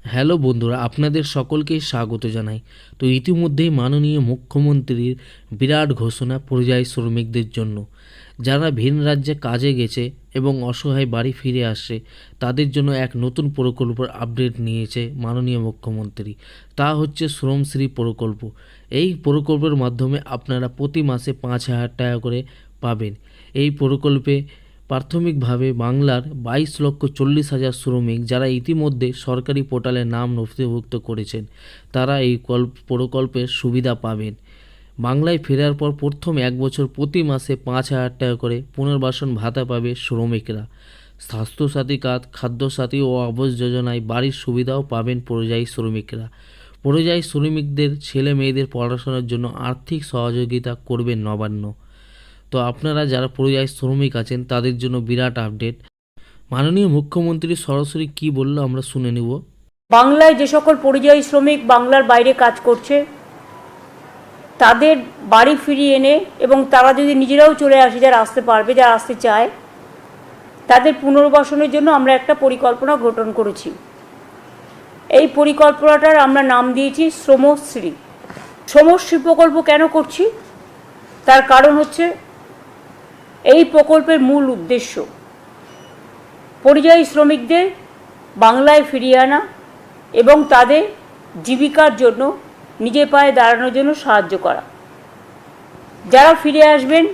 Hello বন্ধুরা, আপনাদের সকলকে স্বাগত জানাই। তো ইতিমধ্যেই মাননীয় মুখ্যমন্ত্রীর বিরাট ঘোষণা পরিযায়ী শ্রমিকদের জন্য, যারা ভিন রাজ্যে কাজে গেছে এবং অসহায় বাড়ি ফিরে আসছে, তাদের জন্য এক নতুন প্রকল্পের আপডেট নিয়েছে মাননীয় মুখ্যমন্ত্রী। তা হচ্ছে শ্রমশ্রী প্রকল্প। এই প্রকল্পের মাধ্যমে আপনারা প্রতি মাসে 5,000 টাকা করে পাবেন। এই প্রকল্পে প্রাথমিকভাবে বাংলার 22,40,000 শ্রমিক যারা ইতিমধ্যে সরকারি পোর্টালে নাম নথিভুক্ত করেছেন, তারা এই প্রকল্পের সুবিধা পাবেন। বাংলায় ফেরার পর প্রথম 1 বছর প্রতি মাসে 5,000 টাকা করে পুনর্বাসন ভাতা পাবে শ্রমিকরা। স্বাস্থ্যসাথী কার্ড, খাদ্যসাথী ও আবাস যোজনায় বাড়ির সুবিধাও পাবেন পরিযায়ী শ্রমিকরা। পরিযায়ী শ্রমিকদের ছেলে মেয়েদের পড়াশোনার জন্য আর্থিক সহযোগিতা করবেন নবান্ন। তো আপনারা যারা পরিযায়ী শ্রমিক আছেন তাদের জন্য বিরাট আপডেট। মাননীয় মুখ্যমন্ত্রী সরাসরি কি বললো আমরা শুনে নেব। বাংলায় যে সকল পরিযায়ী শ্রমিক বাংলার বাইরে কাজ করছে তাদের বাড়ি ফিরিয়ে এনে এবং তারা যদি নিজেরাও চলে আসে, যারা আসতে পারবে, যারা আসতে চায়, তাদের পুনর্বাসনের জন্য আমরা একটা পরিকল্পনা গঠন করেছি। এই পরিকল্পনাটার আমরা নাম দিয়েছি শ্রমশ্রী। শ্রমশ্রী প্রকল্প কেন করছি তার কারণ হচ্ছে, এই প্রকল্পের মূল উদ্দেশ্য পরিযায়ী শ্রমিকদের বাংলায় ফিরিয়ে আনা এবং তাদের জীবিকার জন্য, নিজের পায়ে দাঁড়ানোর জন্য সাহায্য করা। যারা ফিরে আসবেন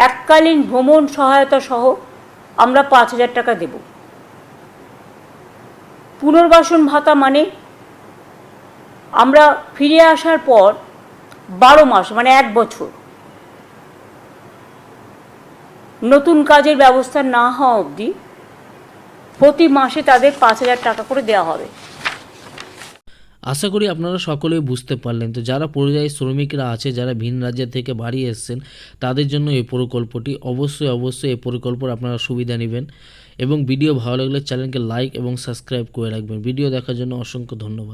এককালীন ভ্রমণ সহায়তা সহ আমরা 5,000 টাকা দেব। পুনর্বাসন ভাতা মানে আমরা ফিরে আসার পর 12 মাস মানে 1 বছর নতুন কাজের ব্যবস্থা না হওয়া অবধি প্রতি মাসে তাদের 5,000 টাকা করে দেওয়া হবে। আশা করি আপনারা সকলেই বুঝতে পারলেন। তো যারা পরিযায়ী শ্রমিকরা আছে, যারা ভিন রাজ্য থেকে বাড়ি এসছেন, তাদের জন্য এই প্রকল্পটি অবশ্যই এই প্রকল্পের আপনারা সুবিধা নেবেন। এবং ভিডিও ভালো লাগলে চ্যানেলকে লাইক এবং সাবস্ক্রাইব করে রাখবেন। ভিডিও দেখার জন্য অসংখ্য ধন্যবাদ।